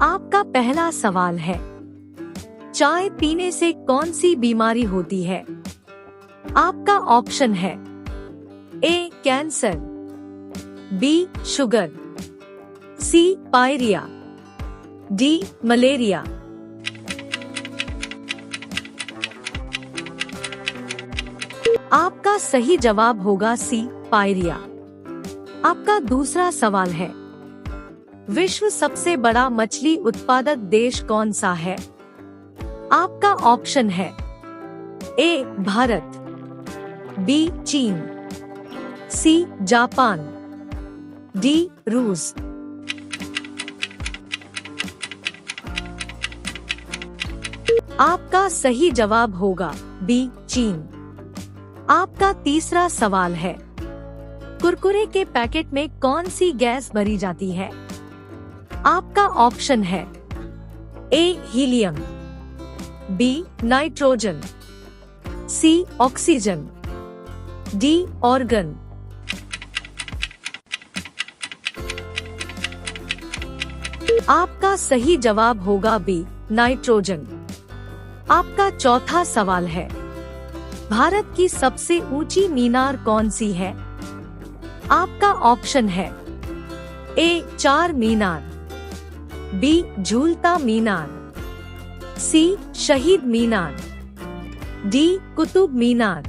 आपका पहला सवाल है, चाय पीने से कौन सी बीमारी होती है? आपका ऑप्शन है ए कैंसर, बी शुगर, सी पायरिया, डी मलेरिया। आपका सही जवाब होगा सी पायरिया। आपका दूसरा सवाल है, विश्व सबसे बड़ा मछली उत्पादक देश कौन सा है? आपका ऑप्शन है ए भारत, बी चीन, सी जापान, डी रूस। आपका सही जवाब होगा बी चीन। आपका तीसरा सवाल है, कुरकुरे के पैकेट में कौन सी गैस भरी जाती है? आपका ऑप्शन है ए हीलियम, बी नाइट्रोजन, सी ऑक्सीजन, डी ऑर्गन। आपका सही जवाब होगा बी नाइट्रोजन। आपका चौथा सवाल है, भारत की सबसे ऊंची मीनार कौन सी है? आपका ऑप्शन है ए चार मीनार, बी झूलता मीनार, सी शहीद मीनार, डी कुतुब मीनार।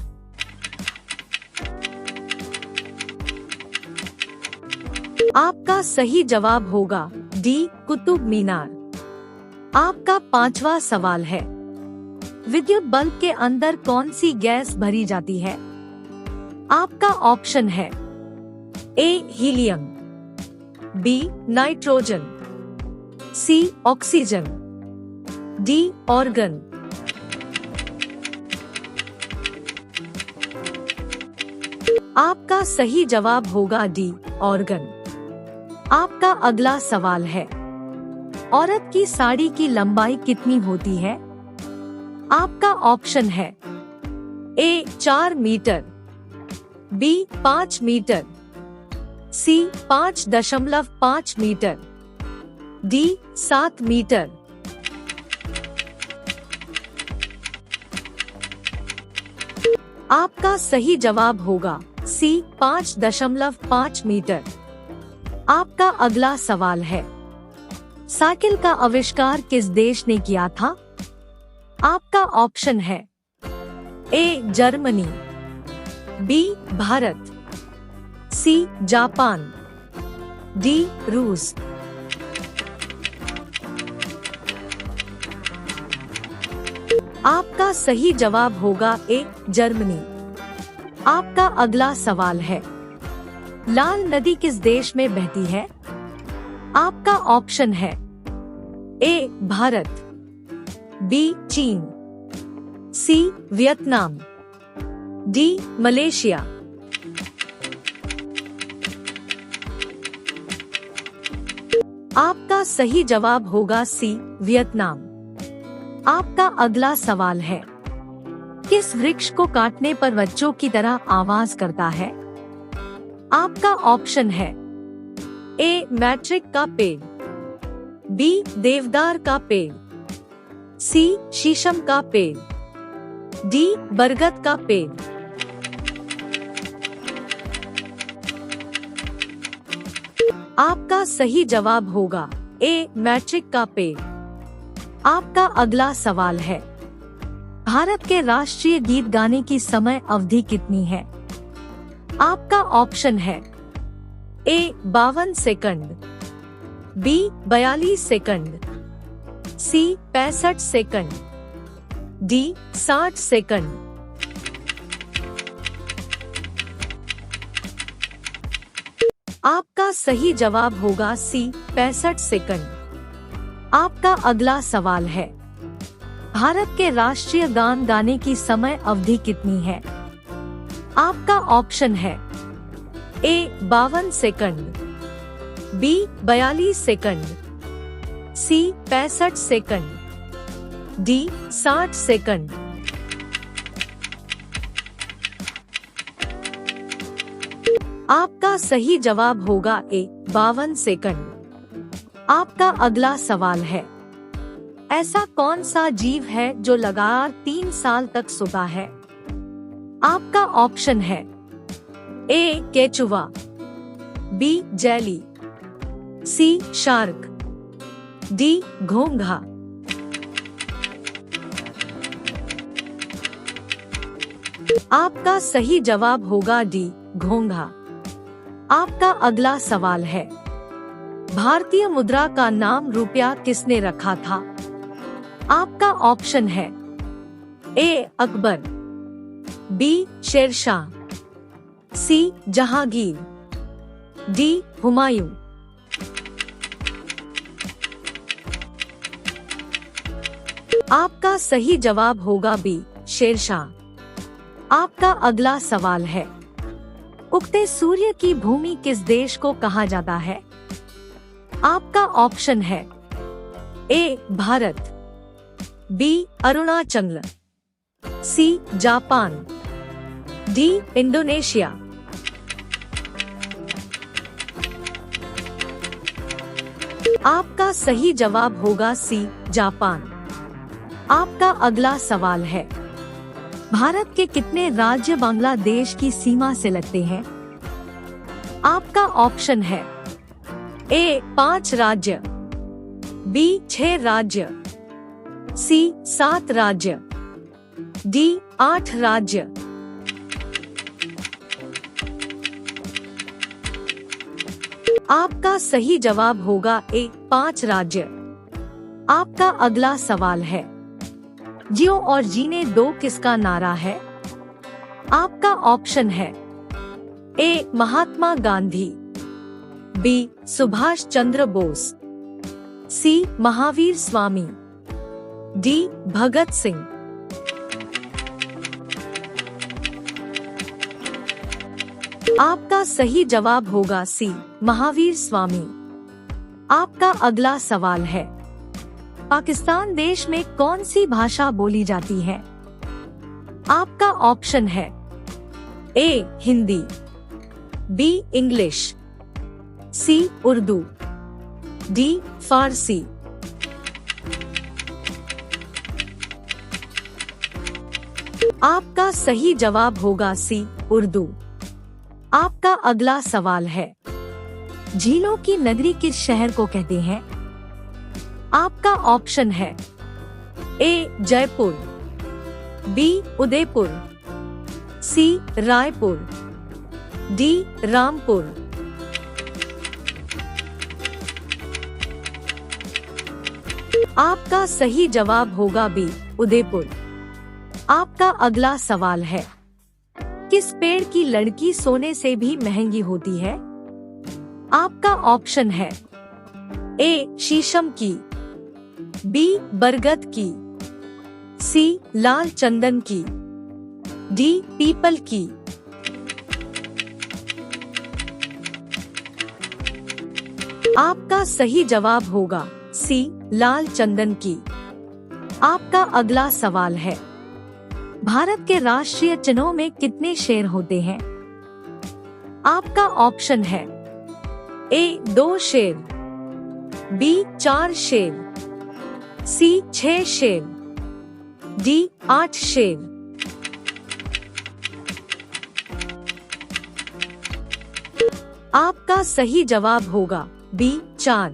आपका सही जवाब होगा डी कुतुब मीनार। आपका पांचवा सवाल है, विद्युत बल्ब के अंदर कौन सी गैस भरी जाती है? आपका ऑप्शन है ए हीलियम, बी नाइट्रोजन, सी ऑक्सीजन, डी ऑर्गन। आपका सही जवाब होगा डी ऑर्गन। आपका अगला सवाल है, औरत की साड़ी की लंबाई कितनी होती है? आपका ऑप्शन है ए 4 मीटर, बी 5 मीटर, सी 5.5 मीटर, डी 7 मीटर। आपका सही जवाब होगा सी 5.5 मीटर। आपका अगला सवाल है, साइकिल का आविष्कार किस देश ने किया था? आपका ऑप्शन है A Germany, B Bharat, C Japan, D रूस। आपका सही जवाब होगा ए जर्मनी। आपका अगला सवाल है, लाल नदी किस देश में बहती है? आपका ऑप्शन है ए भारत, बी चीन, सी वियतनाम, डी मलेशिया। आपका सही जवाब होगा सी वियतनाम। आपका अगला सवाल है, किस वृक्ष को काटने पर बच्चों की तरह आवाज करता है? आपका ऑप्शन है ए मैट्रिक का पेड़, बी देवदार का पेड़, सी शीशम का पेड़, डी बरगद का पेड़। आपका सही जवाब होगा ए मैट्रिक का पेड़। आपका अगला सवाल है, भारत के राष्ट्रीय गीत गाने की समय अवधि कितनी है? आपका ऑप्शन है ए 52 सेकंड, बी 42 सेकंड, सी 65 सेकंड, डी 60 सेकंड। आपका सही जवाब होगा सी 65 सेकंड। आपका अगला सवाल है, भारत के राष्ट्रीय गान गाने की समय अवधि कितनी है? आपका ऑप्शन है ए 52 सेकंड, बी 42 सेकंड, सी 65 सेकंड, डी 60 सेकंड। आपका सही जवाब होगा ए 52 सेकंड। आपका अगला सवाल है, ऐसा कौन सा जीव है जो लगातार 3 साल तक सोता है? आपका ऑप्शन है ए केचुआ, बी जेली, सी शार्क, डी घोंघा। आपका सही जवाब होगा डी घोंघा। आपका अगला सवाल है, भारतीय मुद्रा का नाम रुपया किसने रखा था? आपका ऑप्शन है ए अकबर, बी शेरशाह, सी जहांगीर, डी हुमायूं। आपका सही जवाब होगा बी शेरशाह। आपका अगला सवाल है, उगते सूर्य की भूमि किस देश को कहा जाता है? आपका ऑप्शन है A Bharat, B Arunachal, C Japan, D Indonesia. आपका सही जवाब होगा सी जापान। आपका अगला सवाल है, भारत के कितने राज्य बांग्लादेश की सीमा से लगते हैं? आपका ऑप्शन है ए 5 राज्य, बी 6 राज्य, सी 7 राज्य, डी 8 राज्य। आपका सही जवाब होगा ए 5 राज्य। आपका अगला सवाल है, जियो और जीने दो किसका नारा है? आपका ऑप्शन है ए महात्मा गांधी, बी सुभाष चंद्र बोस, सी महावीर स्वामी, डी भगत सिंह। आपका सही जवाब होगा सी महावीर स्वामी। आपका अगला सवाल है, पाकिस्तान देश में कौन सी भाषा बोली जाती है? आपका ऑप्शन है ए हिंदी, बी इंग्लिश, सी उर्दू, डी फारसी। आपका सही जवाब होगा सी उर्दू। आपका अगला सवाल है, झीलों की नगरी किस शहर को कहते हैं? आपका ऑप्शन है ए जयपुर, बी उदयपुर, सी रायपुर, डी रामपुर। आपका सही जवाब होगा बी उदयपुर। आपका अगला सवाल है, किस पेड़ की लड़की सोने से भी महंगी होती है? आपका ऑप्शन है ए शीशम की, बी बरगद की, सी लाल चंदन की, डी पीपल की। आपका सही जवाब होगा सी लाल चंदन की। आपका अगला सवाल है, भारत के राष्ट्रीय चिन्हों में कितने शेर होते हैं? आपका ऑप्शन है ए 2 शेर, बी 4 शेर, सी 6 शेर, डी 8 शेर। आपका सही जवाब होगा बी 4।